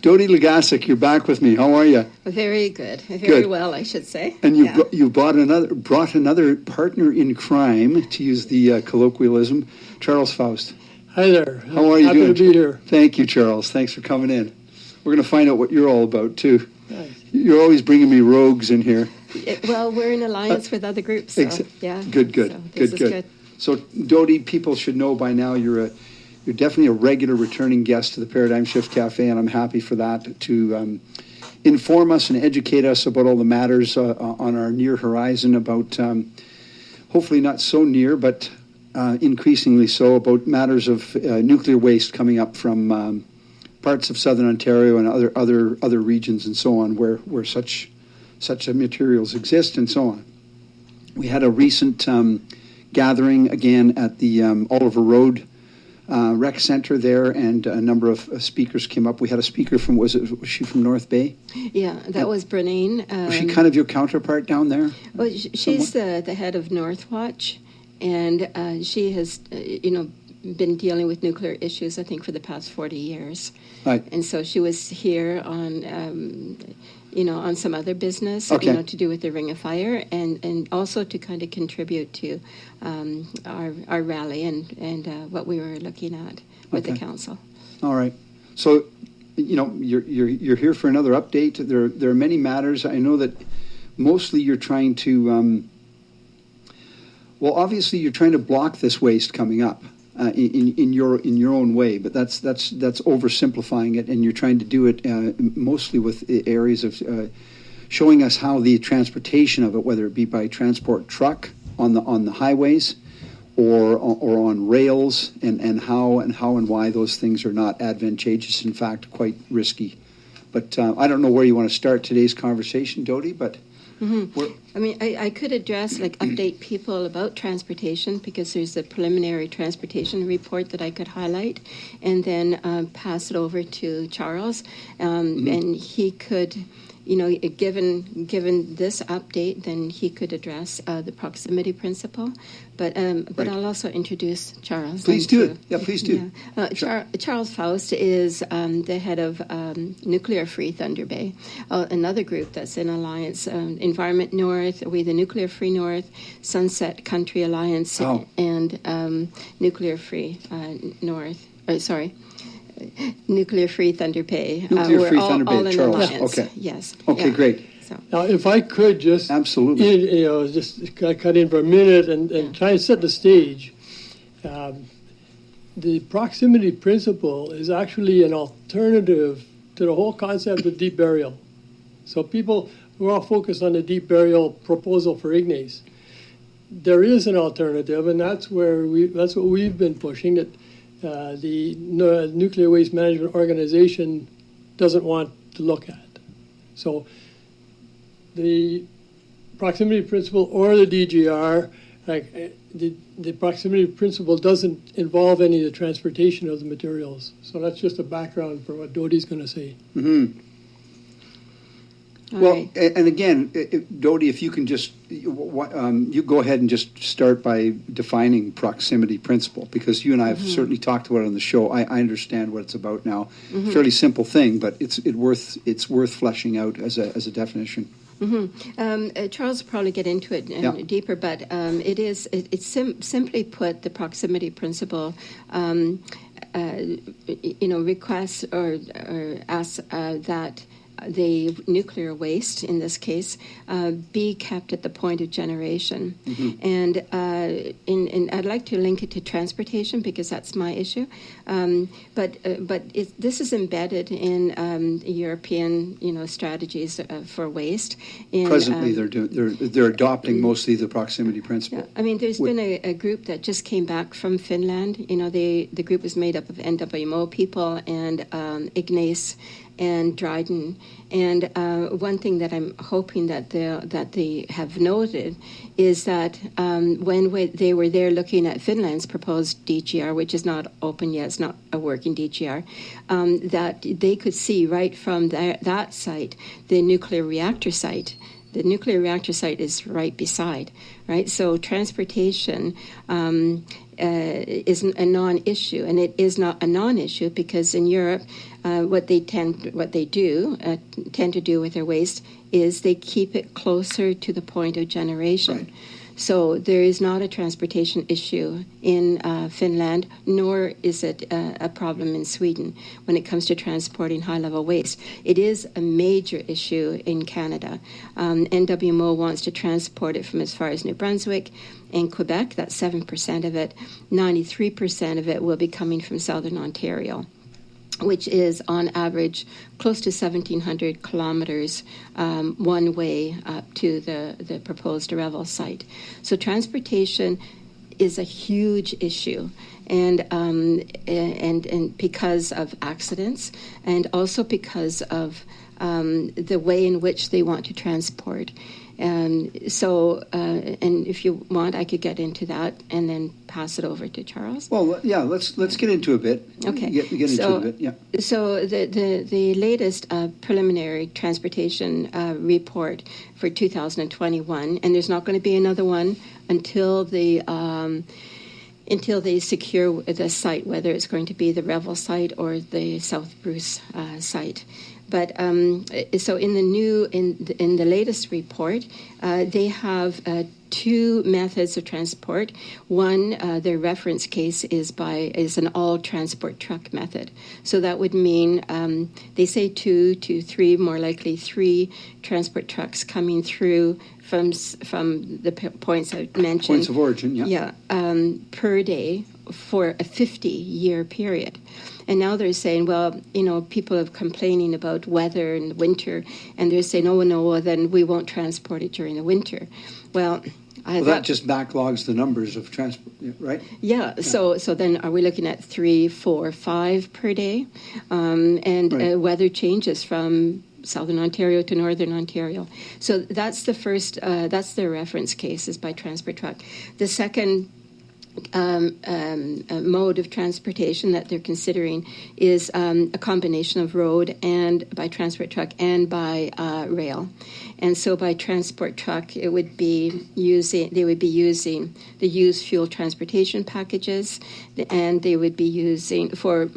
Dodie LeGassick, you're back with me. How are you? Very good. Very well, I should say. And you brought another partner in crime, to use the colloquialism, Charles Faust. Hi there. How are you doing? Happy to be here. Thank you, Charles. Thanks for coming in. We're going to find out what you're all about, too. Nice. You're always bringing me rogues in here. Well, we're in alliance with other groups, so yeah. Good. So this is good. So, Dodie, people should know by now you're definitely a regular returning guest to the Paradigm Shift Cafe, and I'm happy for that, to inform us and educate us about all the matters on our near horizon, about hopefully not so near, but increasingly so, about matters of nuclear waste coming up from parts of southern Ontario and other regions and so on, where such materials exist and so on. We had a recent gathering again at the Oliver Road rec center there, and a number of speakers came up. We had a speaker from, was she from North Bay? Yeah, that was Brenane. Was she kind of your counterpart down there? Well, she's the head of Northwatch, and she has, been dealing with nuclear issues, I think, for the past 40 years. Right. And so she was here on, on some other business, okay. to do with the Ring of Fire, and also to kind of contribute to our rally and what we were looking at with the council. All right. So, you're here for another update. There are many matters. I know that mostly you're trying to, obviously you're trying to block this waste coming up. In your own way, but that's oversimplifying it, and you're trying to do it mostly with areas of showing us how the transportation of it, whether it be by transport truck on the highways, or on rails, and how and why those things are not advantageous, in fact, quite risky. But I don't know where you want to start today's conversation, Dodie, but. Mm-hmm. I mean, I could address, update people about transportation, because there's a preliminary transportation report that I could highlight, and then pass it over to Charles, and he could, given this update, then he could address the proximity principle. But right. I'll also introduce Charles. Please do it. Yeah, please do. Yeah. Sure. Charles Faust is the head of Nuclear Free Thunder Bay, another group that's in alliance, Environment North, We the Nuclear Free North, Sunset Country Alliance, and Nuclear Free North. Nuclear Free Thunder Bay. Nuclear Free Thunder Bay, all in Charles. alliance. Okay. Yes. Okay, great. Now, if I could just absolutely, just cut in for a minute and try and set the stage. The proximity principle is actually an alternative to the whole concept of deep burial. So people who are all focused on the deep burial proposal for Ignace, there is an alternative, and that's what we've been pushing, that the Nuclear Waste Management Organization doesn't want to look at. So the proximity principle or the DGR, the proximity principle doesn't involve any of the transportation of the materials. So that's just a background for what Dodie's going to say. Mm-hmm. Well, right. And again, Dodie, if you can just, you go ahead and just start by defining proximity principle, because you and I have certainly talked about it on the show. I understand what it's about now. Fairly simple thing, but it's worth fleshing out as a definition. Charles will probably get into it deeper, but it's simply put, the proximity principle requests or asks that the nuclear waste, in this case, be kept at the point of generation. And I'd like to link it to transportation, because that's my issue. But this is embedded in European, strategies for waste. Presently, they're adopting mostly the proximity principle. Yeah. I mean, there's been a group that just came back from Finland. The group was made up of NWMO people and Ignace and Dryden. And one thing that I'm hoping that they have noted is that when they were there looking at Finland's proposed DGR, which is not open yet, it's not a working DGR, that they could see right from that site, the nuclear reactor site, The nuclear reactor site is right beside, right? So transportation is a non-issue, and it is not a non-issue because in Europe, what they tend to do with their waste is they keep it closer to the point of generation. Right. So there is not a transportation issue in Finland, nor is it a problem in Sweden when it comes to transporting high-level waste. It is a major issue in Canada. NWMO wants to transport it from as far as New Brunswick and Quebec. That's 7% of it. 93% of it will be coming from southern Ontario, which is on average close to 1,700 kilometers one way up to the proposed Revel site. So transportation is a huge issue, and because of accidents, and also because of the way in which they want to transport. And if you want, I could get into that and then pass it over to Charles. Well, yeah, let's get into a bit. Okay. Get into a bit, yeah. So the latest preliminary transportation report for 2021, and there's not going to be another one until they secure the site, whether it's going to be the Revel site or the South Bruce site. But so in the latest report, they have two methods of transport. One, their reference case is an all transport truck method. So that would mean they say 2 to 3, more likely 3 transport trucks coming through from the points I mentioned. Points of origin, yeah. Yeah, per day for a 50-year period. And now they're saying, well, people are complaining about weather in the winter, and they're saying, oh, no, well, then we won't transport it during the winter. Well, that just backlogs the numbers of transport, right? Yeah. So then are we looking at 3, 4, 5 per day? And right. Weather changes from Southern Ontario to Northern Ontario. So that's the first, that's their reference case is by transport truck. The second mode of transportation that they're considering is a combination of road and by transport truck and by rail. And so by transport truck, they would be using the used fuel transportation packages, and they would be using for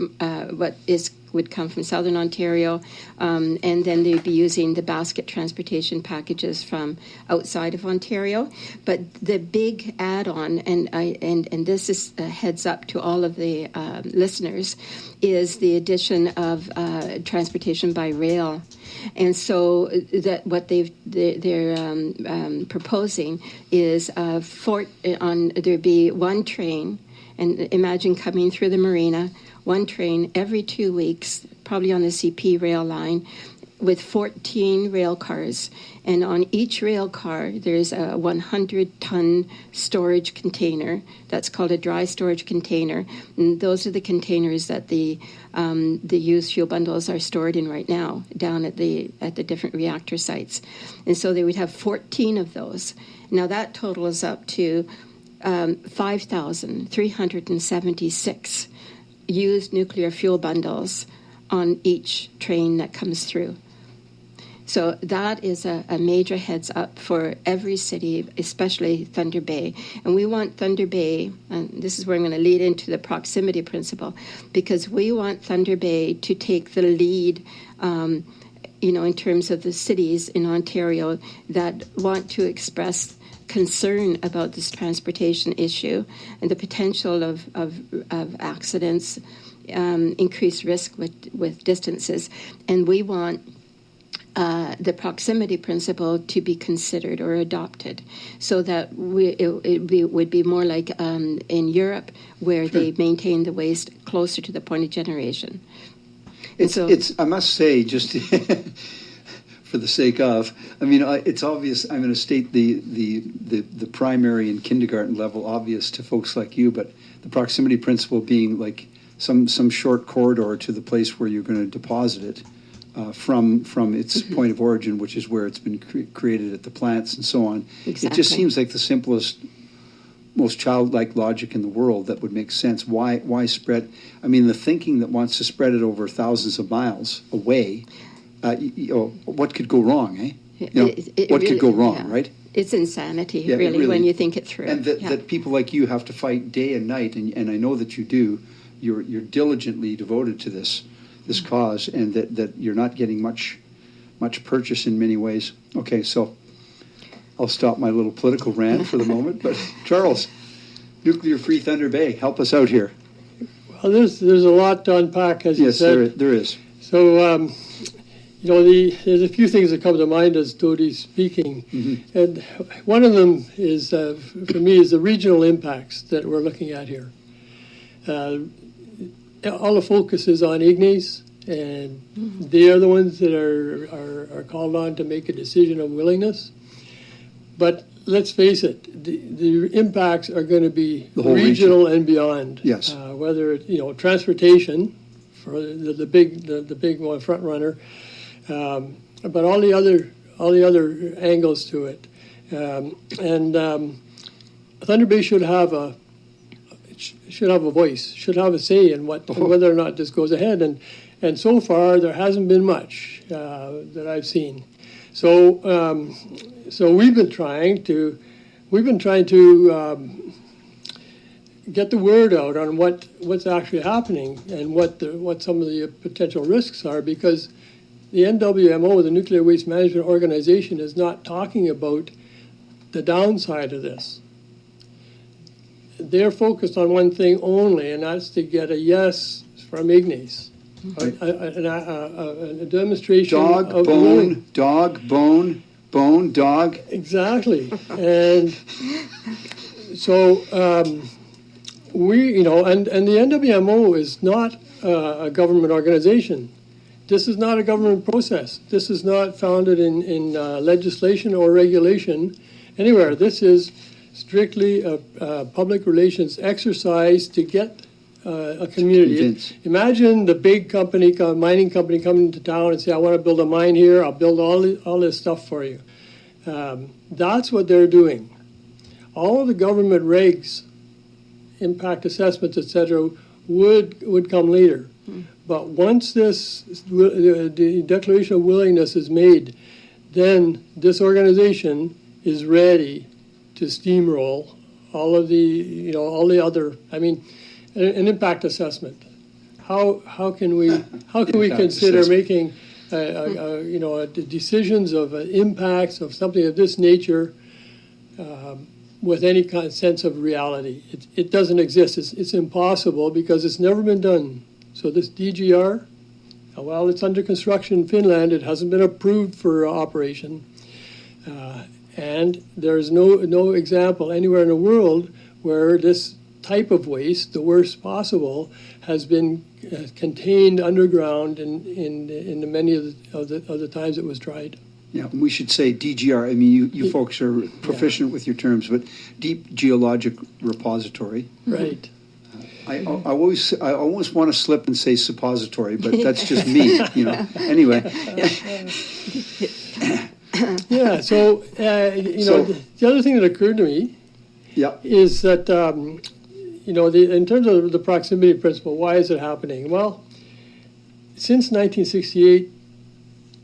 would come from Southern Ontario, and then they'd be using the basket transportation packages from outside of Ontario. But the big add-on, and this is a heads up to all of the listeners, is the addition of transportation by rail. And so that what they're proposing is there'd be one train, and imagine coming through the marina, one train every 2 weeks, probably on the CP rail line, with 14 rail cars. And on each rail car, there's a 100-ton storage container. That's called a dry storage container. And those are the containers that the used fuel bundles are stored in right now, down at the different reactor sites. And so they would have 14 of those. Now that totals up to 5,376 used nuclear fuel bundles on each train that comes through. So that is a major heads up for every city, especially Thunder Bay. And we want Thunder Bay, and this is where I'm going to lead into the proximity principle, because we want Thunder Bay to take the lead in terms of the cities in Ontario that want to express concern about this transportation issue and the potential of accidents, increased risk with distances. And we want the proximity principle to be considered or adopted so that it would be more like in Europe where they maintain the waste closer to the point of generation. It's I must say, just for the sake of, it's obvious. I'm going to state the primary and kindergarten level obvious to folks like you, but the proximity principle being like some short corridor to the place where you're going to deposit it from its point of origin, which is where it's been created at the plants and so on. Exactly. It just seems like the simplest, most childlike logic in the world that would make sense. Why spread? The thinking that wants to spread it over thousands of miles away. What could go wrong, eh? You know, what could go wrong, yeah. right? It's insanity, Yeah, really, when you think it through. And that, Yeah. that people like you have to fight day and night, and I know that you do. You're diligently devoted to this cause, and that you're not getting much purchase in many ways. Okay, so I'll stop my little political rant for the moment. But Charles, nuclear-free Thunder Bay, help us out here. Well, there's a lot to unpack, as you Yes, said. there is. So, there's a few things that come to mind as Dodie's speaking. Mm-hmm. And one of them is, for me, is the regional impacts that we're looking at here. All the focus is on Ignace, and they are the ones that are called on to make a decision of willingness. But let's face it, the impacts are going to be The whole regional and beyond. Yes. Whether it, transportation for the big one front runner, but all the other angles to it, Thunder Bay should have a voice, should have a say in whether or not this goes ahead. And so far there hasn't been much that I've seen. So we've been trying to get the word out on what's actually happening and what some of the potential risks are, because the NWMO, the Nuclear Waste Management Organization, is not talking about the downside of this. They're focused on one thing only, and that's to get a yes from Ignace. A demonstration Dog, of bone, dog, bone, bone, dog. Exactly. And so and the NWMO is not a government organization. This is not a government process. This is not founded in legislation or regulation anywhere. This is strictly a public relations exercise to get a community. Convince. Imagine the big mining company coming to town and say, I want to build a mine here, I'll build all this stuff for you. That's what they're doing. All of the government regs, impact assessments, etc., would come later. But once the declaration of willingness is made, then this organization is ready to steamroll all the other. I mean, an impact assessment. How can we consider assessment. making the decisions of impacts of something of this nature with any kind of sense of reality? It doesn't exist. It's impossible because it's never been done. So this DGR, while it's under construction in Finland, it hasn't been approved for operation. And there's no example anywhere in the world where this type of waste, the worst possible, has been contained underground in the many of the times it was tried. Yeah, and we should say DGR. I mean, you folks are proficient with your terms, but Deep Geologic Repository. Right. I almost want to slip and say suppository, but that's just me, Anyway. Yeah. So the other thing that occurred to me Yeah. is that in terms of the proximity principle, why is it happening? Well, since 1968,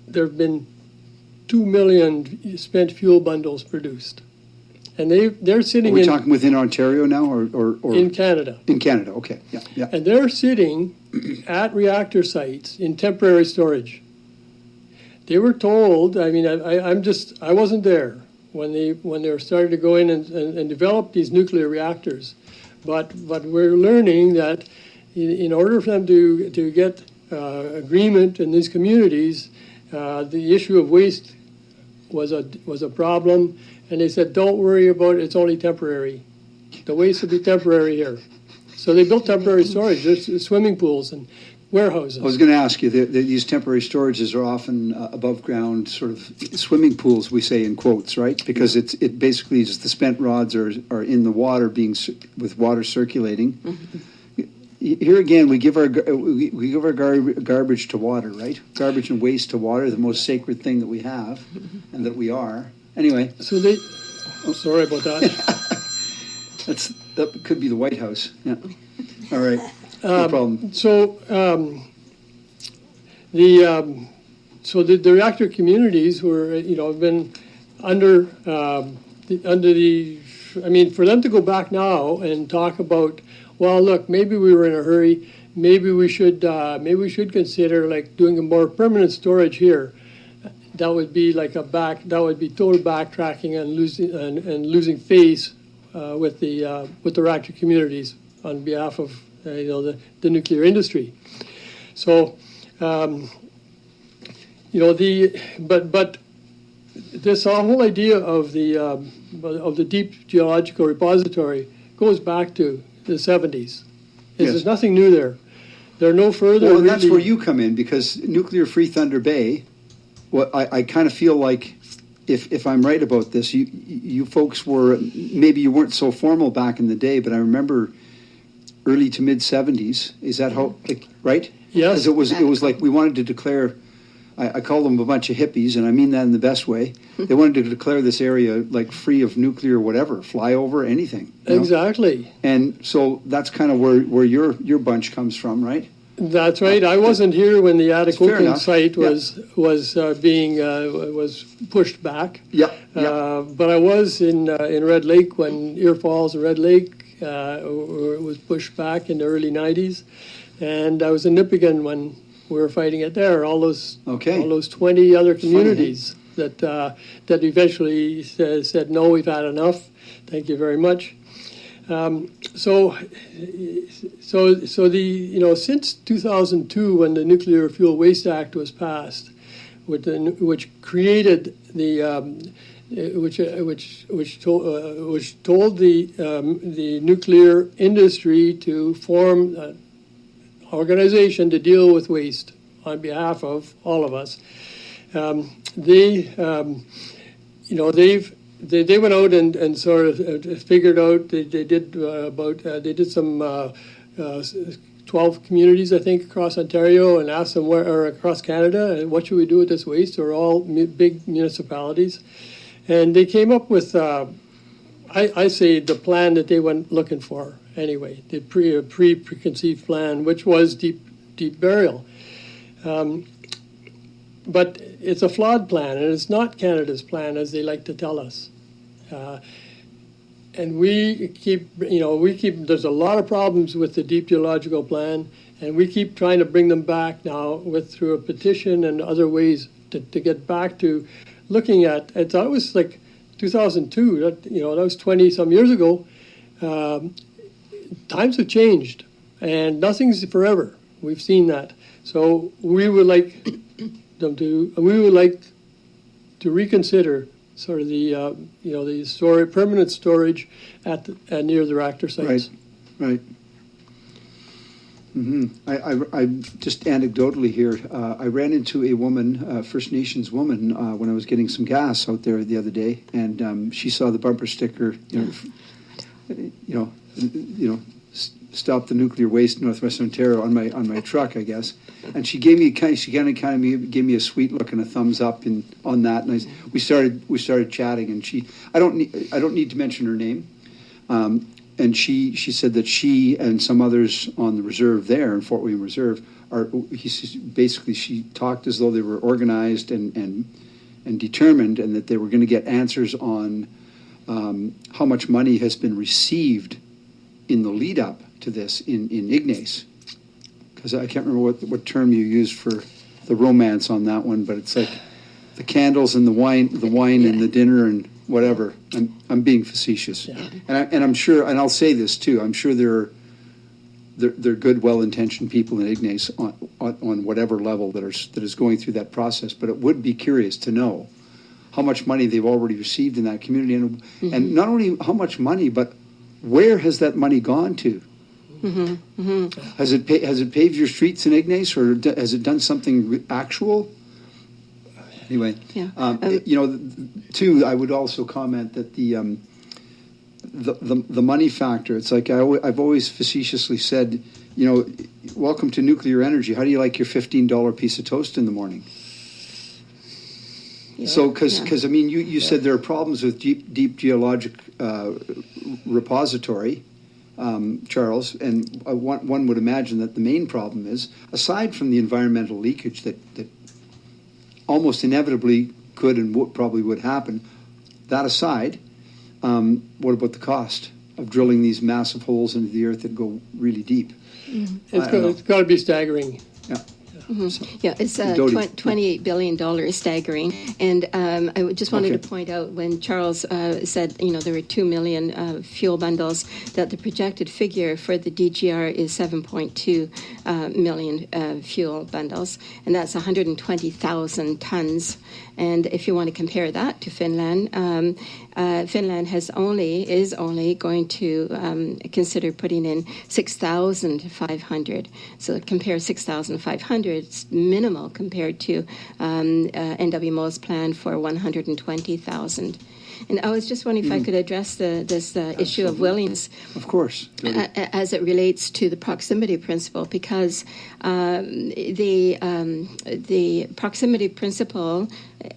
there have been 2 million spent fuel bundles produced, and they're sitting Are we talking within Ontario now, or in Canada. In Canada, okay, yeah. And they're sitting at reactor sites in temporary storage. They were told, I mean, I wasn't there when they were starting to go in and develop these nuclear reactors. But we're learning that in order for them to get agreement in these communities, the issue of waste was a problem. And they said, don't worry about it, it's only temporary. The waste will be temporary here. So they built temporary storage. There's swimming pools and warehouses. I was going to ask you, these temporary storages are often above ground sort of swimming pools, we say in quotes, right? Because it basically is the spent rods are in the water with water circulating. Mm-hmm. Here again, we give our garbage to water, right? Garbage and waste to water, the most sacred thing that we have, and that we are. Anyway. So sorry about that. That could be the White House. Yeah. All right. No problem. So So the reactor communities were, have been under I mean, for them to go back now and talk about, well, look, maybe we were in a hurry, maybe we should consider like doing a more permanent storage here. That would be like that would be total backtracking and losing face with the reactor communities on behalf of the nuclear industry. So but this whole idea of the deep geological repository goes back to the 70s. There's nothing new there. There are no further. Well, and that's where you come in, because Nuclear Free Thunder Bay. Well, I kind of feel like, if I'm right about this, you folks were, maybe you weren't so formal back in the day, but I remember early to mid 70s. Is that how, right? Yes. It was like we wanted to declare. I call them a bunch of hippies, and I mean that in the best way. They wanted to declare this area like free of nuclear whatever, flyover, anything. Exactly. And so that's kind of where your bunch comes from, right? That's right. I wasn't here when the Atikokan site was pushed back. Yeah. But I was in Red Lake when Ear Falls and Red Lake was pushed back in the early 90s, and I was in Nipigon when we were fighting it there. All those 20 other communities that eventually said no, we've had enough. Thank you very much. So the since 2002, when the Nuclear Fuel Waste Act was passed, which created which told the nuclear industry to form an organization to deal with waste on behalf of all of us. They went out and sort of figured out. They did some 12 communities, I think, across Ontario, and asked them across Canada, and what should we do with this waste? They're all big municipalities, and they came up with I say the plan that they went looking for anyway, the preconceived plan, which was deep burial. But it's a flawed plan, and it's not Canada's plan, as they like to tell us. And we keep, there's a lot of problems with the deep geological plan, and we keep trying to bring them back now through a petition and other ways to get back to looking at, that was like 2002, that was 20 some years ago. Times have changed, and nothing's forever. We've seen that. So we would like to reconsider sort of the permanent storage at near the reactor sites. Right. Mm-hmm. I just anecdotally here, I ran into a woman, First Nations woman, when I was getting some gas out there the other day, and she saw the bumper sticker, stop the nuclear waste in Northwestern Ontario on my truck, I guess. And she gave me kind of gave me a sweet look and a thumbs up on that. And we started chatting, and I don't need to mention her name. And she said that she and some others on the reserve there in Fort William Reserve she talked as though they were organized and determined, and that they were going to get answers on how much money has been received in the lead up to this in Ignace. Because I can't remember what term you used for the romance on that one, but it's like the candles and the wine and the dinner and whatever. I'm being facetious, and I'm sure, and I'll say this too. I'm sure they're good, well-intentioned people in Ignace on whatever level that is going through that process. But it would be curious to know how much money they've already received in that community, and not only how much money, but where has that money gone to? Mm-hmm. Mm-hmm. Has it paved your streets in Ignace, or has it done something actual? Anyway, too, I would also comment that the money factor. It's like I've always facetiously said, welcome to nuclear energy. How do you like your $15 piece of toast in the morning? Yeah. So, because I mean, you said there are problems with deep geologic repository. Charles, and one would imagine that the main problem is, aside from the environmental leakage that almost inevitably could and probably would happen. That aside, what about the cost of drilling these massive holes into the earth that go really deep? It's got to be staggering. Yeah. So, Yeah, it's Dodie. $28 billion staggering. And I just wanted to point out when Charles said, there were 2 million fuel bundles, that the projected figure for the DGR is 7.2 million fuel bundles, and that's 120,000 tons. And if you want to compare that to Finland, Finland is only going to consider putting in 6,500. So compare 6,500, it's minimal compared to NWMO's plan for 120,000. And I was just wondering if I could address this issue of willingness. Of course. As it relates to the proximity principle, because the proximity principle,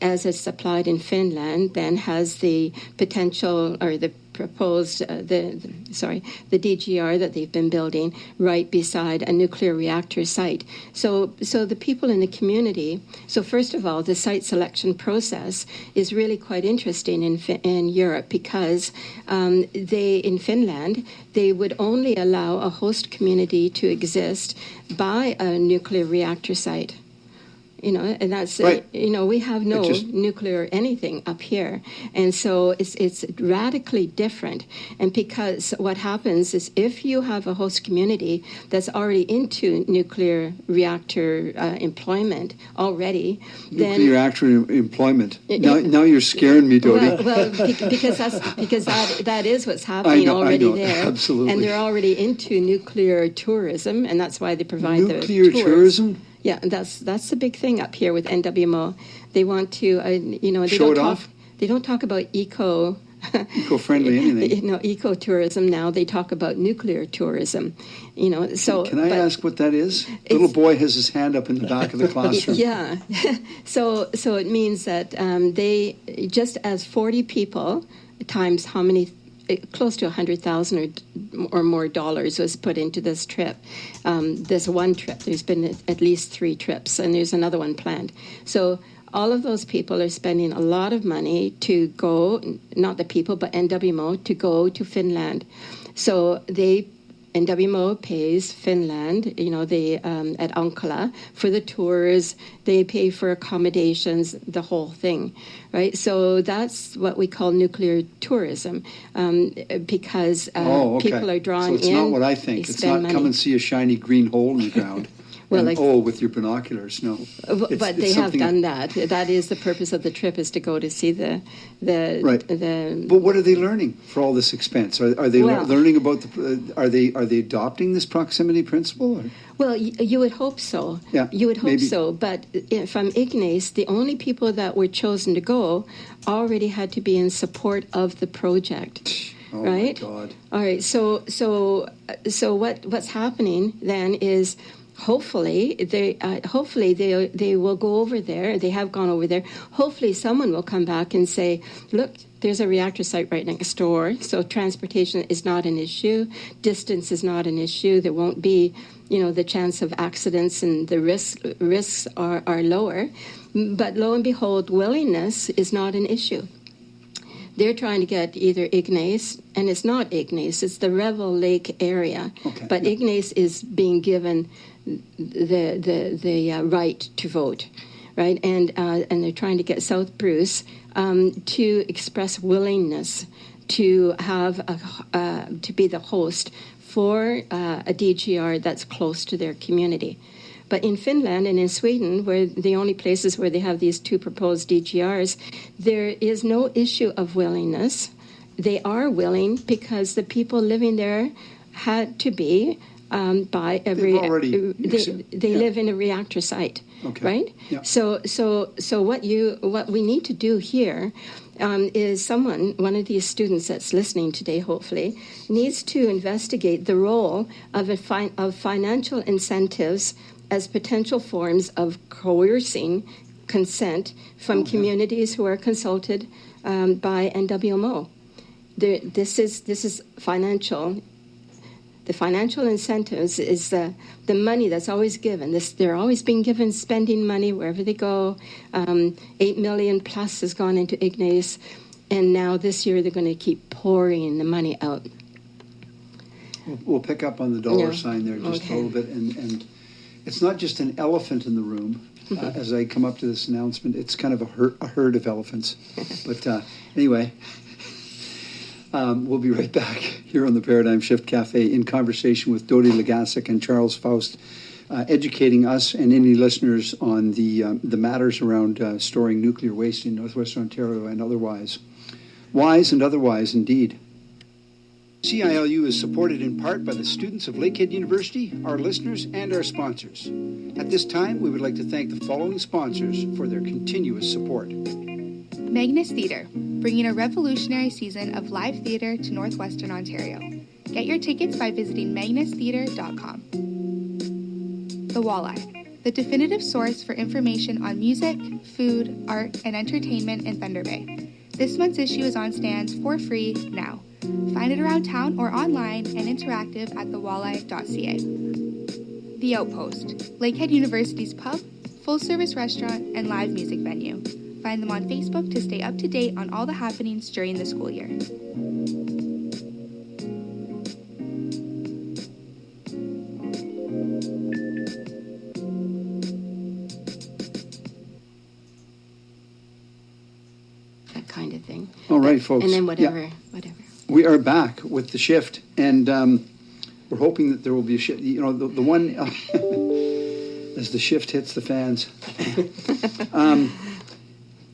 as it's applied in Finland, then has the potential or the proposed the DGR that they've been building right beside a nuclear reactor site. So the people in the community. So first of all, the site selection process is really quite interesting in Europe, because in Finland they would only allow a host community to exist by a nuclear reactor site. And that's, right. We have no nuclear anything up here. And so it's radically different. And because what happens is if you have a host community that's already into nuclear reactor employment already, then... Nuclear reactor employment. Now you're scaring me, Dodie. Well, because that is what's happening already there. Absolutely. And they're already into nuclear tourism, and that's why they provide the tours. Nuclear tourism? Yeah, that's the big thing up here with NWMO. They want to, they don't talk about eco-friendly anything. Eco-tourism now. They talk about nuclear tourism. So. Can I ask what that is? Little boy has his hand up in the back of the classroom. Yeah. So it means that they, just as 40 people times how many, close to $100,000 or more dollars was put into this trip. This one trip, there's been at least 3 trips, and there's another one planned. So all of those people are spending a lot of money to go, not the people, but NWMO, to go to Finland. So NWMO pays Finland, at Ankala for the tours. They pay for accommodations, the whole thing, right? So that's what we call nuclear tourism, because people are drawn in. So it's not what I think. It's not come and see a shiny green hole in the ground. Well, with your binoculars, no. But they have done that. That is the purpose of the trip, is to go to see the right. But what are they learning for all this expense? Are they learning about are they adopting this proximity principle? Or? Well, you would hope so. Yeah, you would hope maybe. so. But from Ignace, the only people that were chosen to go already had to be in support of the project. Oh, right? My God. All right. So what's happening then is, hopefully they will go over there. They have gone over there. Hopefully someone will come back and say, look, there's a reactor site right next door, so transportation is not an issue. Distance is not an issue. There won't be, the chance of accidents, and the risks are lower. But lo and behold, willingness is not an issue. They're trying to get either Ignace, and it's not Ignace, it's the Revel Lake area. Okay. But Ignace is being given the right to vote, right? And they're trying to get South Bruce to express willingness to have to be the host for a DGR that's close to their community. But in Finland and in Sweden, where the only places where they have these 2 proposed DGRs, there is no issue of willingness. They are willing because the people living there had to be by every. They live in a reactor site, right? Yeah. So what we need to do here is one of these students that's listening today, hopefully, needs to investigate the role of financial incentives as potential forms of coercing consent from communities who are consulted by NWMO. This is financial the financial incentives is the money that's always given. They're always being given spending money wherever they go. 8 million plus has gone into Ignace, and now this year they're going to keep pouring the money out. We'll pick up on the dollar Yeah. sign there just Okay. a little bit, and it's not just an elephant in the room. As I come up to this announcement, it's kind of a herd of elephants. But anyway, we'll be right back here on the Paradigm Shift Cafe in conversation with Dodie LeGassick and Charles Faust, educating us and any listeners on the matters around storing nuclear waste in Northwestern Ontario and otherwise. Wise and otherwise, indeed. CILU is supported in part by the students of Lakehead University, our listeners, and our sponsors. At this time, we would like to thank the following sponsors for their continuous support. Magnus Theatre, bringing a revolutionary season of live theatre to Northwestern Ontario. Get your tickets by visiting magnustheatre.com. The Walleye, the definitive source for information on music, food, art, and entertainment in Thunder Bay. This month's issue is on stands for free now. Find it around town or online and interactive at thewalleye.ca. The Outpost, Lakehead University's pub, full-service restaurant, and live music venue. Find them on Facebook to stay up to date on all the happenings during the school year. That kind of thing. All right, folks. And then Yeah. whatever. We are back with the shift, and we're hoping that there will be a shift. You know, the one, as the shift hits the fans,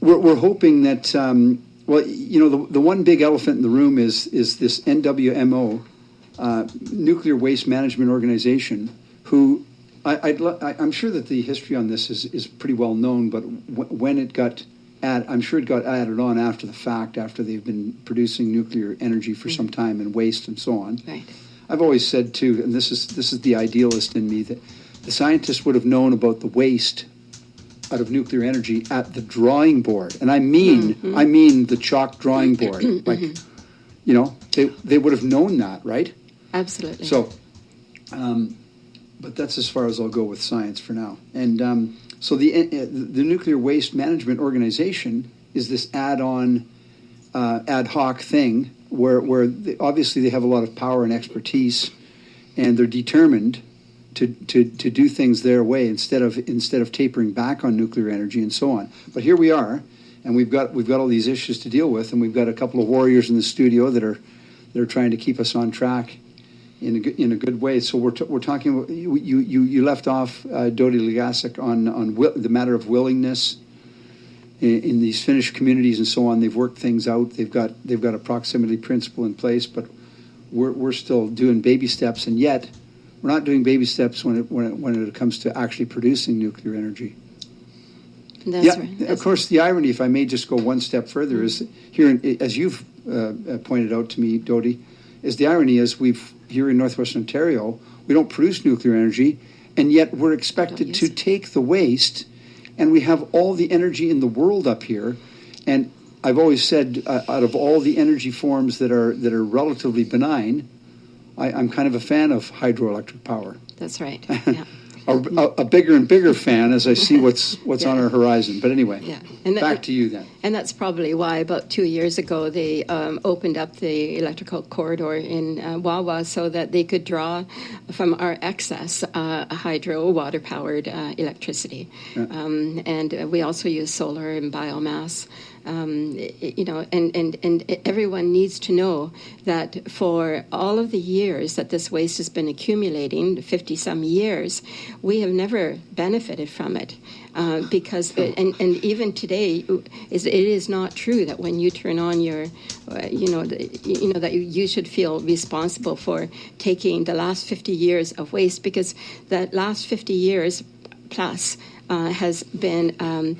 we're hoping that, well, you know, the one big elephant in the room is this NWMO, Nuclear Waste Management Organization, who I'm sure that the history on this is pretty well known, but when it got I'm sure it got added on after the fact, after they've been producing nuclear energy for some time and waste and so on. Right. I've always said too, and this is the idealist in me, that the scientists would have known about the waste out of nuclear energy at the drawing board, and I mean the chalk drawing board. Like, you know, they would have known that, right? Absolutely. So, but that's as far as I'll go with science for now. And so the Nuclear Waste Management Organization is this add-on, ad hoc thing where obviously they have a lot of power and expertise, and they're determined to do things their way instead of tapering back on nuclear energy and so on. But here we are, and we've got all these issues to deal with, and we've got a couple of warriors in the studio that are trying to keep us on track in a good way. So we're talking about, you left off, Dodie LeGassick, on the matter of willingness in these Finnish communities and so on. They've worked things out. They've got a proximity principle in place, but we're still doing baby steps, and yet we're not doing baby steps when it comes to actually producing nuclear energy. That's right. Of course, the irony, if I may just go one step further, is here, as you've pointed out to me, Dodie, is the irony is here in Northwestern Ontario, we don't produce nuclear energy, and yet we're expected to take the waste, and we have all the energy in the world up here. And I've always said, out of all the energy forms that are relatively benign, I'm kind of a fan of hydroelectric power. That's right. Yeah. A bigger and bigger fan as I see what's on our horizon. But anyway, back to you then. And that's probably why about 2 years ago they opened up the electrical corridor in Wawa so that they could draw from our excess hydro water-powered electricity. Yeah. And we also use solar and biomass. You know, and everyone needs to know that for all of the years that this waste has been accumulating, 50-some years, we have never benefited from it because, and even today, it is not true that when you turn on your, that you should feel responsible for taking the last 50 years of waste, because that last 50 years plus has been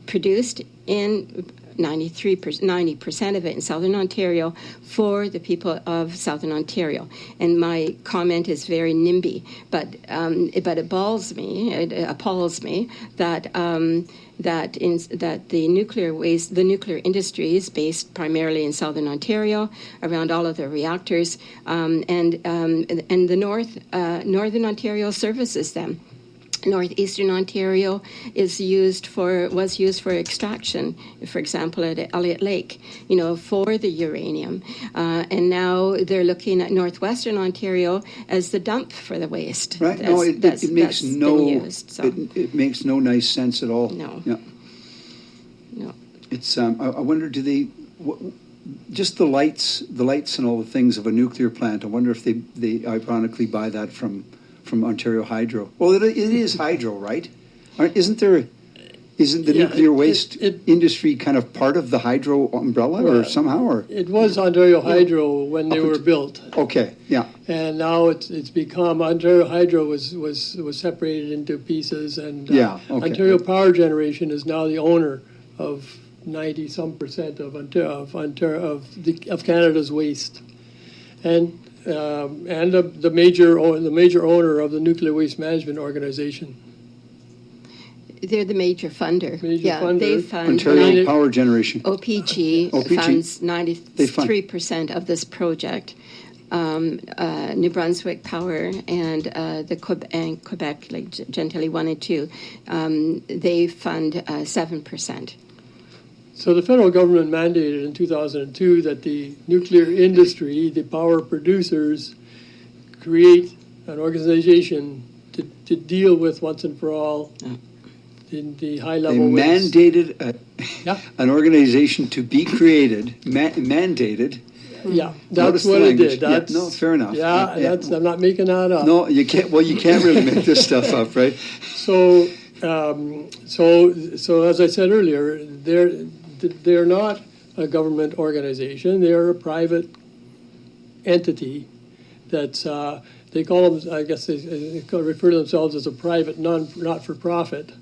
produced in 90% of it in Southern Ontario for the people of Southern Ontario. And my comment is very NIMBY, but it appalls me that that the nuclear industry is based primarily in Southern Ontario around all of the reactors, and the Northern Ontario services them. Northeastern Ontario was used for extraction, for example, at Elliott Lake, for the uranium, and now they're looking at Northwestern Ontario as the dump for the waste. Right? No, it makes it makes no nice sense at all. No. Yeah. No. It's I wonder, do they just the lights and all the things of a nuclear plant? I wonder if they ironically buy that from Ontario Hydro. Well, it is hydro, right? Isn't the nuclear waste industry kind of part of the hydro umbrella, or somehow? Or it was Ontario Hydro when they were built. Okay, yeah. And now it's become Ontario Hydro was separated into pieces, and Ontario Power Generation is now the owner of 90% of Canada's waste, and the major owner of the Nuclear Waste Management Organization. They're the major funder. They fund Ontario Power Generation. OPG funds 93% of this project. New Brunswick Power and Quebec, like Gentilly 1 and 2, they fund 7%. So the federal government mandated in 2002 that the nuclear industry, the power producers, create an organization to deal with once and for all the high-level waste. They mandated an organization to be created, mandated. Yeah, that's what it did. No, fair enough. Yeah, I'm not making that up. No, you can't. Well, you can't really make this stuff up, right? So as I said earlier, they're not a government organization. They're a private entity that's, they call them, I guess they refer to themselves as a private not-for-profit,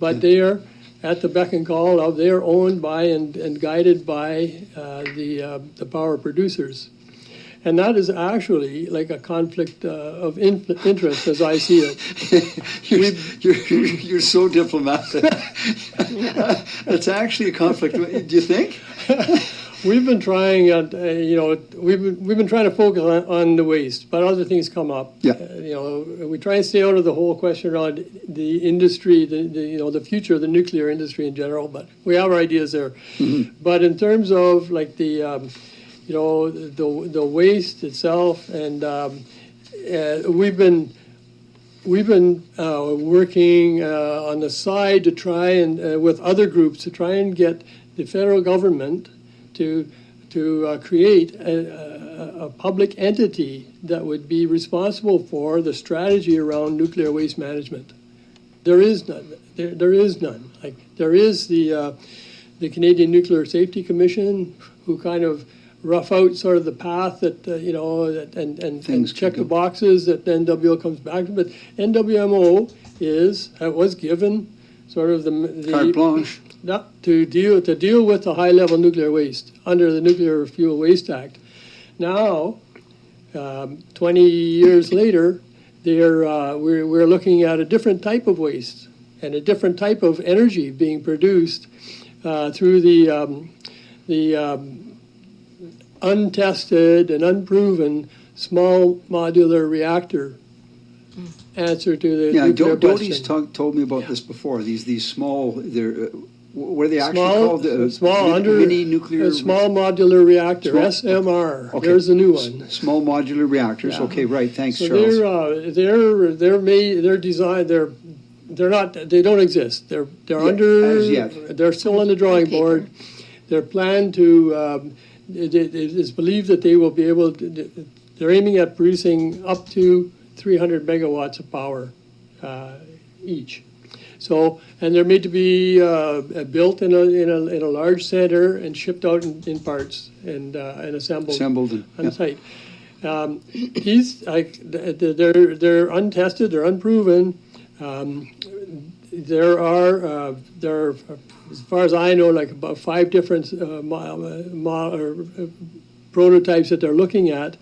but they are at the beck and call of, they are owned by and guided by the power producers. And that is actually like a conflict of interest, as I see it. You're so diplomatic. It's actually a conflict. Do you think? We've been trying, we've been trying to focus on the waste, but other things come up. Yeah. We try and stay out of the whole question around the industry, the future of the nuclear industry in general. But we have our ideas there. Mm-hmm. But in terms of like the waste itself, and we've been working on the side to try and with other groups to try and get the federal government to create a public entity that would be responsible for the strategy around nuclear waste management. There is none. There is none. Like there is the Canadian Nuclear Safety Commission, who kind of rough out sort of the path that and check the boxes that NWO comes back to. But NWMO was given sort of the carte blanche to deal with the high level nuclear waste under the Nuclear Fuel Waste Act. Now, 20 years later, we're looking at a different type of waste and a different type of energy being produced through the untested and unproven small modular reactor answer to the nuclear Dodie's question. told me about this before. These small, what are they actually called? Mini nuclear. Small modular reactor, SMR. Okay. There's a new one. Small modular reactors. Yeah. Okay, right. Thanks, so Charles. They're designed. They're not. They don't exist. They're under. As yet. They're still on the drawing board. They're planned to. It is believed that they will be able to. They're aiming at producing up to 300 megawatts of power each. So, and they're made to be built in a large center and shipped out in parts and assembled on site. They're untested, they're unproven. there are, as far as I know, like about 5 different prototypes that they're looking at,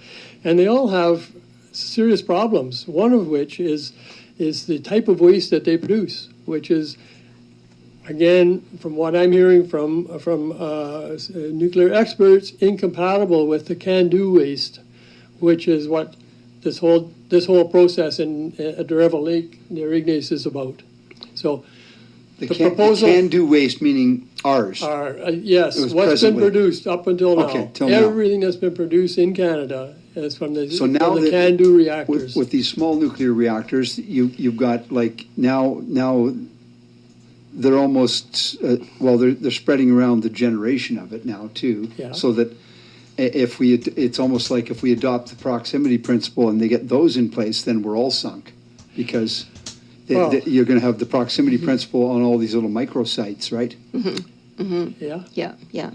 and they all have serious problems. One of which is the type of waste that they produce, which is, again, from what I'm hearing from nuclear experts, incompatible with the can-do waste, which is what this whole process at the Revel Lake near Ignace is about. So The the proposal can-do waste, meaning ours. are, yes, It was what's been presently. produced up until now. Okay, till now. Everything that's been produced in Canada is from the, So now from the that- can-do reactors. With these small nuclear reactors, you've got like now they're almost they're spreading around the generation of it now too. Yeah. So that it's almost like if we adopt the proximity principle and they get those in place, then we're all sunk, because Well- you're going to have the proximity principle on all these little microsites, right? Yeah. Yeah.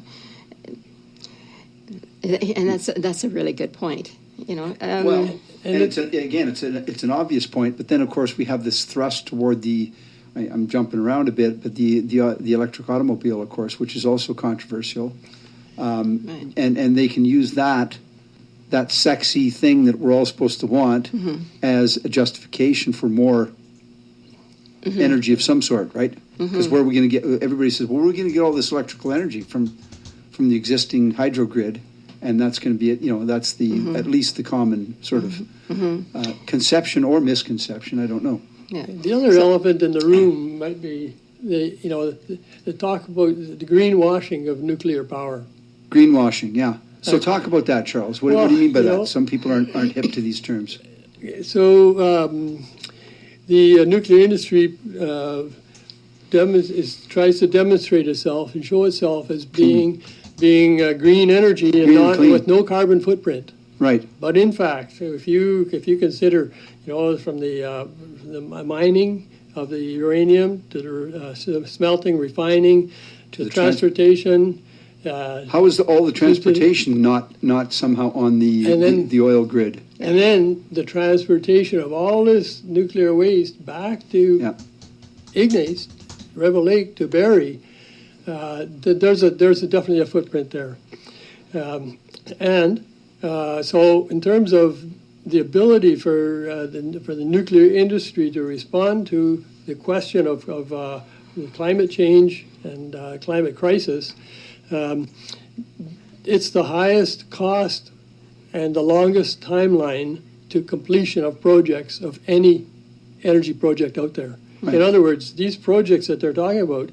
And that's a really good point. Well, and it's an obvious point, but then of course we have this thrust toward I'm jumping around a bit, but the electric automobile, of course, which is also controversial, Right. and they can use that sexy thing that we're all supposed to want as a justification for more energy of some sort, right? Because where are we going to get? Everybody says, well, we're going to get all this electrical energy from the existing hydro grid. And that's going to be, that's the at least the common sort of conception or misconception. I don't know. Yeah. The other elephant in the room might be the talk about the greenwashing of nuclear power. Greenwashing, yeah. So talk about that, Charles. What do you mean by that? Well, Some people aren't hip to these terms. So the nuclear industry tries to demonstrate itself and show itself as being green energy and Green and clean. with no carbon footprint. Right. But in fact, if you consider, from the mining of the uranium to the smelting, refining, to the transportation. How is all the transportation not somehow on the oil grid? And then the transportation of all this nuclear waste back to Ignace, Revel Lake to Barrie, there's definitely a footprint there. So in terms of the ability for the nuclear industry to respond to the question of climate change and climate crisis, it's the highest cost and the longest timeline to completion of projects of any energy project out there. Right. In other words, these projects that they're talking about,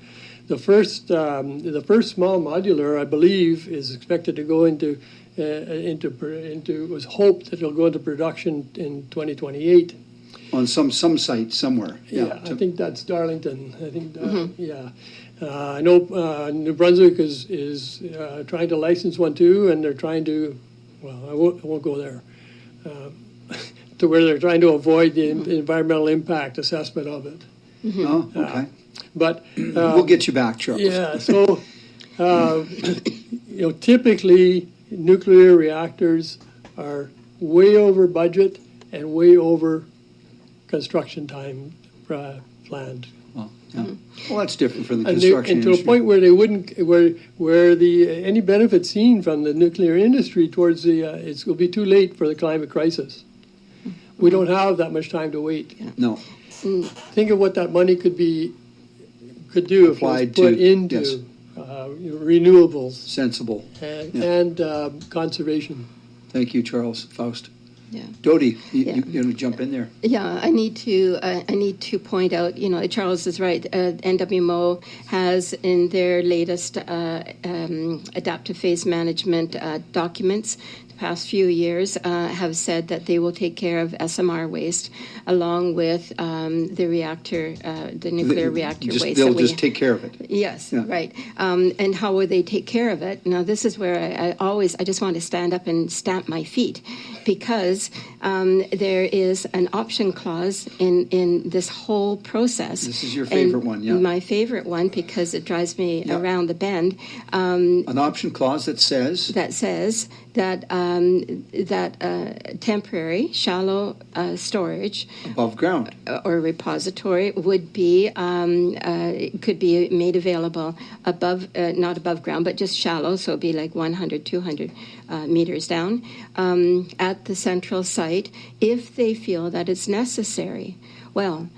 the first small modular, I believe, is expected to go into it was hoped that it'll go into production in 2028. On some site somewhere. Yeah, I think that's Darlington. I think, I know New Brunswick is trying to license one too, and they're trying to, I won't go there, to where they're trying to avoid the environmental impact assessment of it. Oh, okay. But We'll get you back, Charles. yeah, so typically nuclear reactors are way over budget and way over construction time planned. Well, yeah. Well, that's different from the And construction to a industry. point where they wouldn't, where the any benefit seen from the nuclear industry towards it will be too late for the climate crisis. We don't have that much time to wait. No. Think of what that money could do if it was Applied put to- into yes. renewables Sensible. and conservation. Thank you, Charles Faust. Yeah. Dodie, Yeah. you're going to jump in there. Yeah, I need to point out, Charles is right. NWMO has in their latest adaptive phase management documents, the past few years, have said that they will take care of SMR waste along with the reactor, the nuclear reactor waste. They'll just take care of it. Yes, Yeah. right. And how will they take care of it? Now, this is where I just want to stand up and stamp my feet, because there is an option clause in this whole process. This is your favorite And one, yeah. My favorite one, because it drives me Yeah. around the bend. An option clause that says, That says that temporary, shallow storage Above ground. or repository would be could be made available above, not above ground, but just shallow, so it'd be like 100, 200 meters down at the central site if they feel that it's necessary. Well,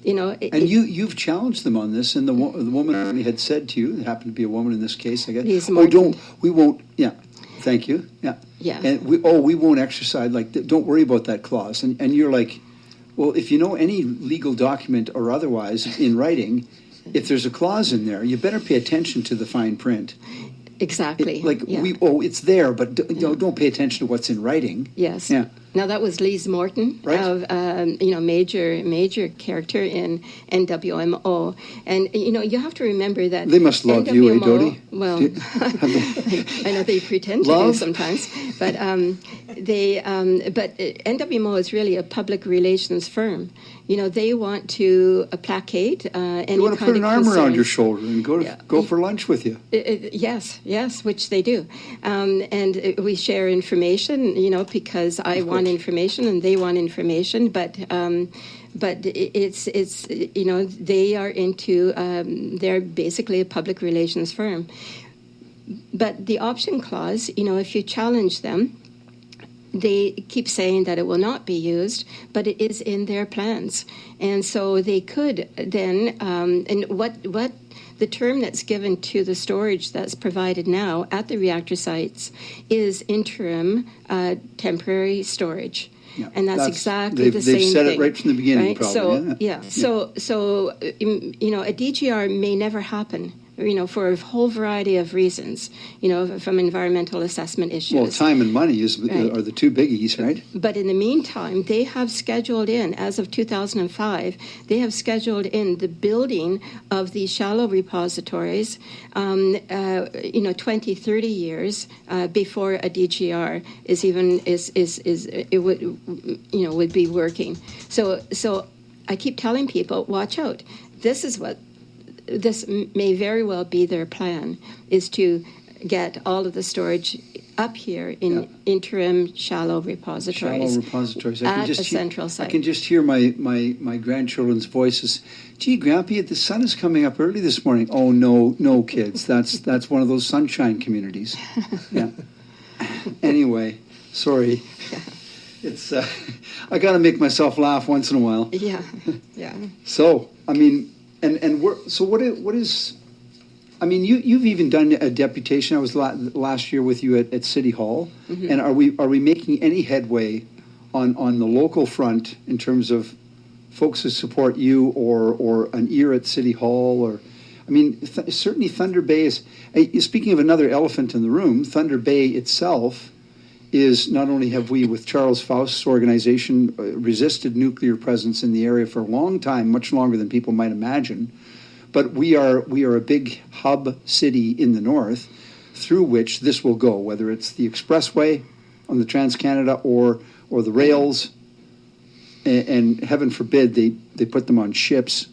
you know, And you've challenged them on this, and the woman had said to you, it happened to be a woman in this case, I guess, Lise oh, Morton. we won't, yeah, thank you, yeah. Yeah. And we won't exercise, like, don't worry about that clause. And you're like, well, if you know any legal document or otherwise in writing, if there's a clause in there, you better pay attention to the fine print. exactly. Yeah. It's there, but don't pay attention to what's in writing. Yes. Yeah. Now that was Lise Morton, Right. of major character in NWMO, and you have to remember that They must love you, NWMO, Dodie? Well, Do- I know they pretend to do Love? sometimes, but NWMO is really a public relations firm. They want to placate any You want to kind put an of arm around your concerns. shoulder and go for lunch with you. Yes, which they do, and we share information. Because I want information and they want information, but it's they are into they're basically a public relations firm. But the option clause, if you challenge them, they keep saying that it will not be used, but it is in their plans, and so they could then. And what the term that's given to the storage that's provided now at the reactor sites is interim temporary storage. Yeah, And that's exactly the same thing. They've said it right from the beginning, right? probably. So a DGR may never happen, for a whole variety of reasons, from environmental assessment issues. Well, time and money Right. are the two biggies, right? But in the meantime, they have scheduled in, as of 2005, they have scheduled in the building of these shallow repositories, 20, 30 years before a DGR would be working. So I keep telling people, watch out. This may very well be their plan, is to get all of the storage up here in interim shallow repositories. Shallow repositories. At a central site. I can just hear my grandchildren's voices. Gee, Grampy, the sun is coming up early this morning. Oh, no, kids. That's one of those sunshine communities. Yeah. Anyway, sorry. It's I got to make myself laugh once in a while. Yeah. So, I mean, what is? I mean, you've even done a deputation. I was last year with you at City Hall, and are we making any headway on the local front in terms of folks who support you or an ear at City Hall? Or, I mean, certainly Thunder Bay is. Speaking of another elephant in the room, Thunder Bay itself is not only have we with Charles Faust's organization resisted nuclear presence in the area for a long time, much longer than people might imagine. But we are a big hub city in the north through which this will go, whether it's the expressway on the Trans-Canada or the rails, and heaven forbid they put them on ships.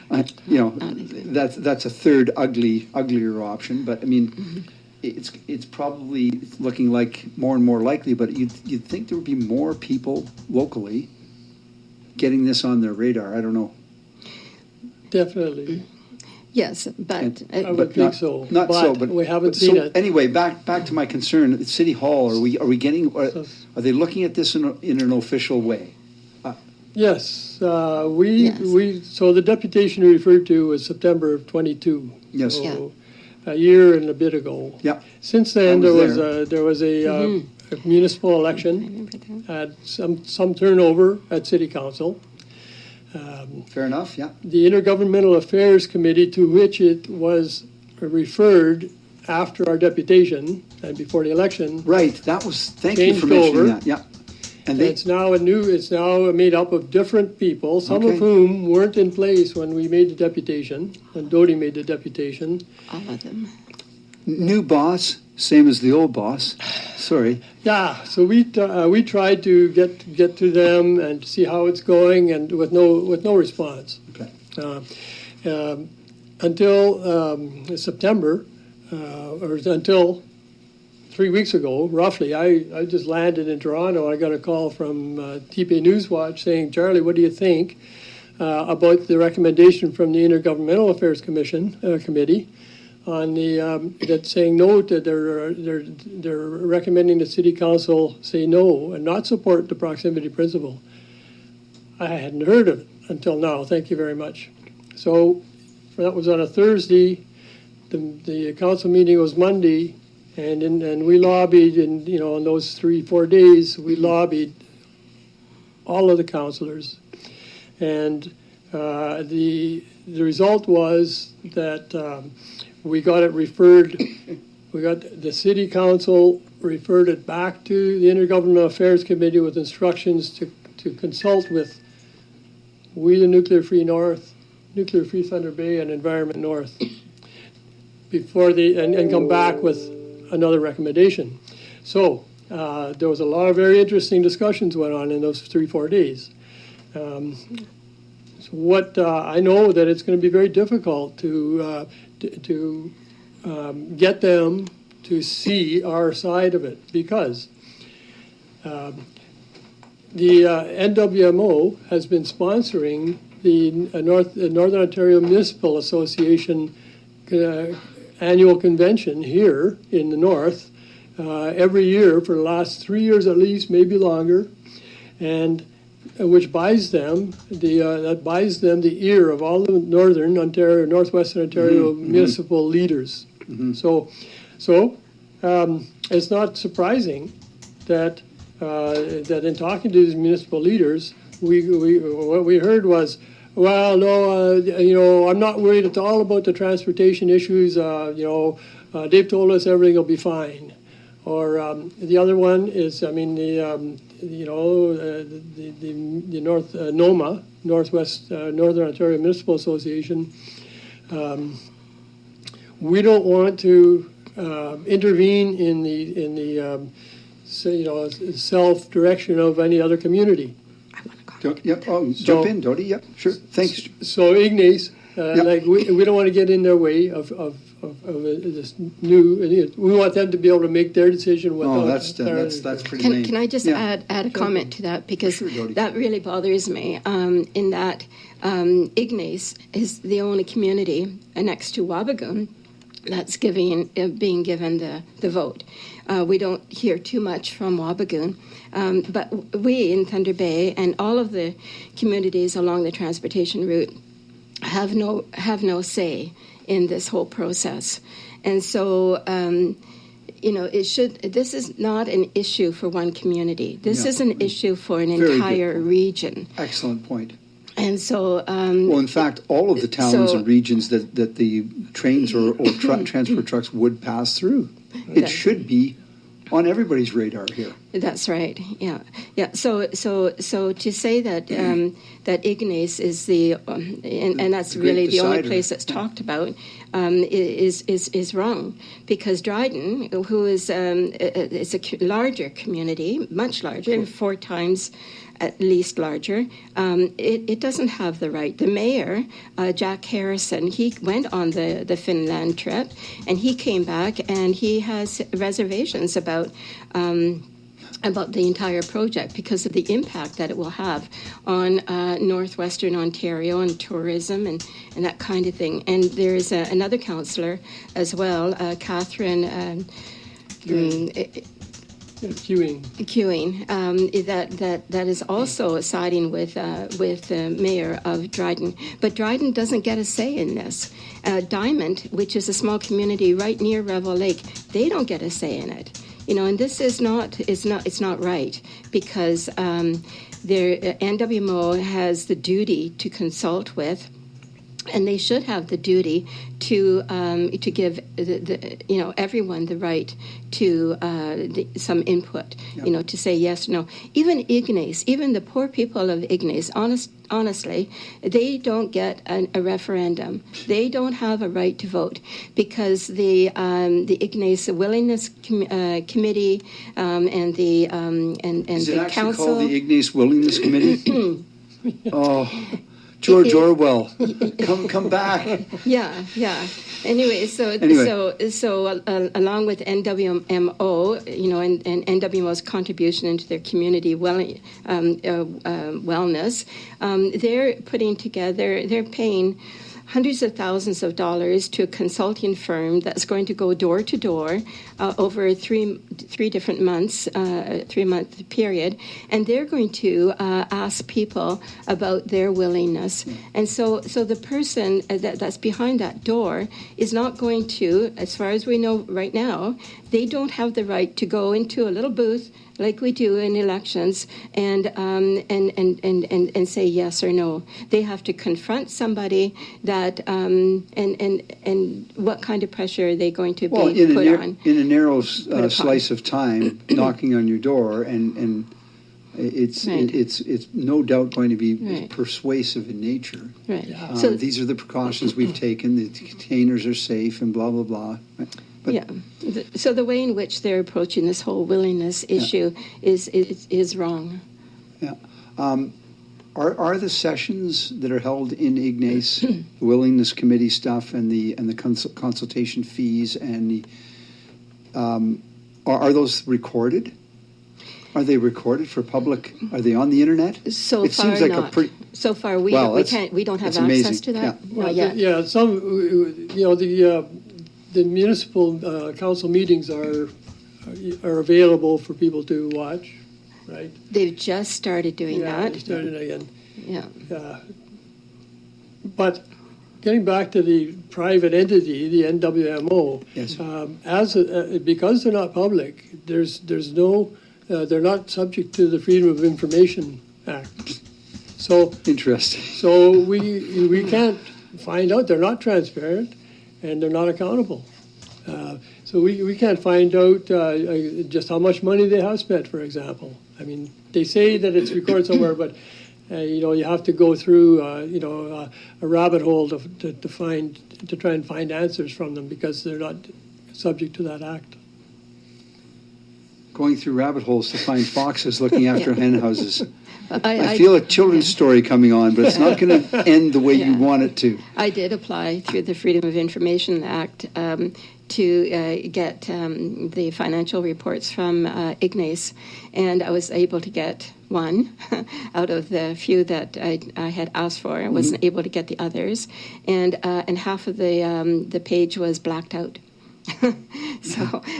That's a third uglier option. But I mean, it's probably looking like more and more likely. But you'd think there would be more people locally getting this on their radar. I don't know. Definitely. Yes, but I would think so. Not but so, but we haven't but seen so it. Anyway, back to my concern. At City Hall, are we getting? Are they looking at this in an official way? Yes, Yes. So the deputation you referred to was September of 22. Yes. So a year and a bit ago. Yeah. Since then, I was there was a municipal election, had some turnover at City Council. Fair enough. Yeah. The Intergovernmental Affairs Committee, to which it was referred after our deputation and before the election, Right. That was. Thank you for Changed mentioning over. that. Yeah. And they. it's now made up of different people, some Okay. of whom weren't in place when we made the deputation, when Dodie made the deputation. all of them. New boss, same as the old boss. Sorry. Yeah, so we tried to get to them and to see how it's going, and with no response Okay. until September, or until 3 weeks ago, roughly, I just landed in Toronto. I got a call from TPA Newswatch saying, Charlie, what do you think about the recommendation from the Intergovernmental Affairs Committee on that's saying no, that they're recommending the City Council say no and not support the proximity principle. I hadn't heard of it until now. Thank you very much. So that was on a Thursday. The council meeting was Monday, and we lobbied, and in those 3-4 days, we lobbied all of the councillors, and the result was that we got it referred. We got the City Council referred it back to the Intergovernmental Affairs Committee with instructions to consult with We the Nuclear Free North, Nuclear Free Thunder Bay, and Environment North before and come back with another recommendation. So there was a lot of very interesting discussions went on in those 3-4 days. So what I know that it's going to be very difficult to get them to see our side of it, because the NWMO has been sponsoring the Northern Ontario Municipal Association annual convention here in the north every year for the last 3 years at least, maybe longer, and which buys them the ear of all the Northern Ontario, Northwestern Ontario municipal leaders. So it's not surprising that in talking to these municipal leaders, what we heard was, well, no, I'm not worried at all about the transportation issues. They've told us everything will be fine. Or the other one is, the NOMA, Northwest Northern Ontario Municipal Association. We don't want to intervene in the self-direction of any other community. Jump in, Dodie. Yep, sure. Thanks. So Ignace, we don't want to get in their way of this new. We want them to be able to make their decision without. That's pretty lame. Can I just add a comment to that, because that really bothers me. In that Ignace is the only community next to Wabigoon that's being given the vote. We don't hear too much from Wabigoon, but we in Thunder Bay and all of the communities along the transportation route have no say in this whole process. And so, this is not an issue for one community. This is an issue for an entire region. Excellent point. And so, well, in fact, all of the towns and regions that the trains or transport trucks would pass through, it should be on everybody's radar here. That's right. Yeah. So to say that that Ignace is the and that's really the only place that's talked about is wrong, because Dryden, who is it's a larger community, much larger, 4 times at least larger, it doesn't have the right. The mayor, Jack Harrison, he went on the Finland trip, and he came back, and he has reservations about the entire project because of the impact that it will have on northwestern Ontario and tourism and that kind of thing. And there's another councillor as well, Catherine Queuing, that is also siding with the mayor of Dryden. But Dryden doesn't get a say in this. Diamond, which is a small community right near Revel Lake, they don't get a say in it. And this is it's not right, because their NWMO has the duty to consult with, and they should have the duty to give everyone the right to some input, to say yes or no. Even Ignace, even the poor people of Ignace, honestly, they don't get a referendum. They don't have a right to vote, because the Ignace Willingness Committee and the and Is it the actually council. called the Ignace Willingness Committee? Oh. George Orwell, come back. Yeah. Anyway, along with NWMO, and NWMO's contribution into their community wellness, they're paying hundreds of thousands of dollars to a consulting firm that's going to go door to door over three different months, 3-month period, and they're going to ask people about their willingness. And so the person that's behind that door is not going to, as far as we know right now, they don't have the right to go into a little booth like we do in elections, and say yes or no. They have to confront somebody that, and what kind of pressure are they going to be put on? In a narrow slice of time, knocking on your door, and it's no doubt going to be persuasive in nature. Right. So these are the precautions we've taken. The containers are safe, and blah blah blah. Right? But, so the way in which they're approaching this whole willingness issue is wrong. Yeah. Are the sessions that are held in Ignace, the willingness committee stuff, and the consultation fees, and the are those recorded? Are they recorded for public? Are they on the internet? So far, not. So far, we don't have access to that. The municipal council meetings are available for people to watch, right? They've just started doing that. They started again. Yeah. But getting back to the private entity, the NWMO, yes. Because they're not public, there's no, they're not subject to the Freedom of Information Act. So interesting. So we can't find out. They're not transparent. And they're not accountable. So we can't find out just how much money they have spent, for example. I mean, they say that it's recorded somewhere, but you have to go through a rabbit hole to try and find answers from them because they're not subject to that act. Going through rabbit holes to find foxes looking after hen houses. I feel a children's story coming on, but it's not going to end the way you want it to. I did apply through the Freedom of Information Act to get the financial reports from Ignace, and I was able to get one out of the few that I had asked for. I wasn't able to get the others, and half of the page was blacked out.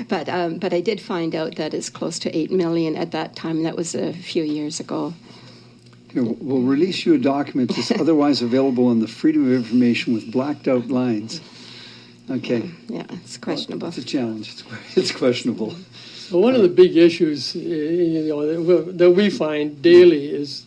But I did find out that it's close to 8 million at that time. That was a few years ago. We'll release you a document that's otherwise available on the Freedom of Information with blacked out lines. Okay. Yeah, it's questionable. It's a challenge. It's questionable. So one of the big issues, that we find daily is,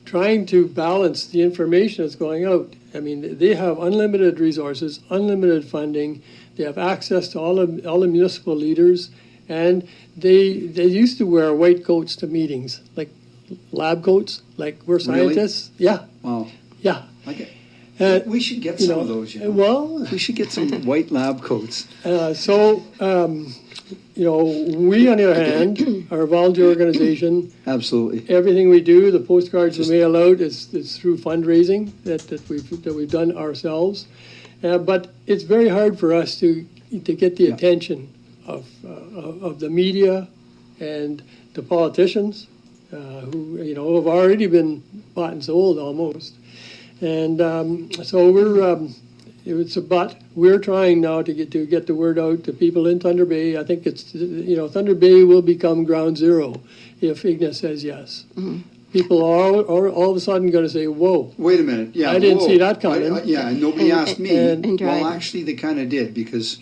trying to balance the information that's going out. I mean, they have unlimited resources, unlimited funding. They have access to all the municipal leaders, and they used to wear white coats to meetings, like lab coats, like we're scientists. Really? Yeah. Wow. Yeah. Okay. We should get some of those. Well, we should get some white lab coats. We on the other hand are a volunteer organization. Absolutely. Everything we do, the postcards we mail out, is through fundraising that we've done ourselves. But it's very hard for us to get the attention of the media and the politicians who have already been bought and sold almost. And so we're trying now to get the word out to people in Thunder Bay. I think it's Thunder Bay will become ground zero if Ignace says yes. Mm-hmm. People are all of a sudden going to say, "Whoa, wait a minute! Yeah, I didn't see that coming." And nobody asked me. Well, actually, they kind of did because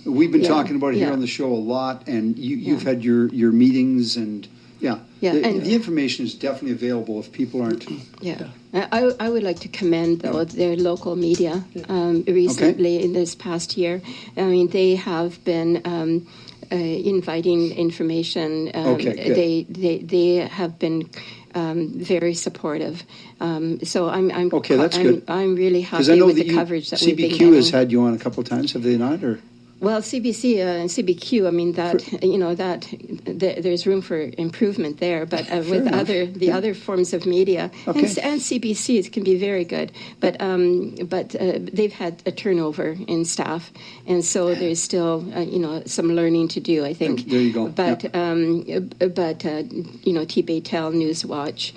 we've been talking about it here on the show a lot, and you've had your meetings and the information is definitely available if people aren't. Yeah. I would like to commend, though, their local media recently in this past year. I mean, they have been inviting information. They have been very supportive. So I'm okay. That's good. I'm really happy with the coverage that we've been getting. CBQ has had you on a couple of times, have they not? Or Well, CBC and CBQ, I mean, there's room for improvement there, but with enough. other forms of media, Okay. and CBC, it can be very good, but they've had a turnover in staff, and so there's still, some learning to do, I think. There you go. But, T-Bay Tel, Newswatch,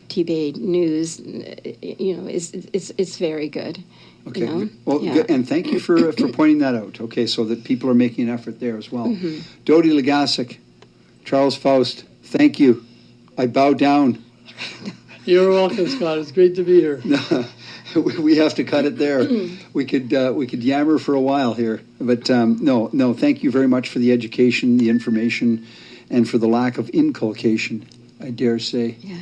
T-Bay News, it's very good. Okay. Well, Yeah. good. And thank you for pointing that out. Okay, so that people are making an effort there as well. Mm-hmm. Dodie LeGassick, Charles Faust, thank you. I bow down. You're welcome, Scott. It's great to be here. We have to cut it there. We could yammer for a while here, but no. Thank you very much for the education, the information, and for the lack of inculcation, I dare say. Yeah.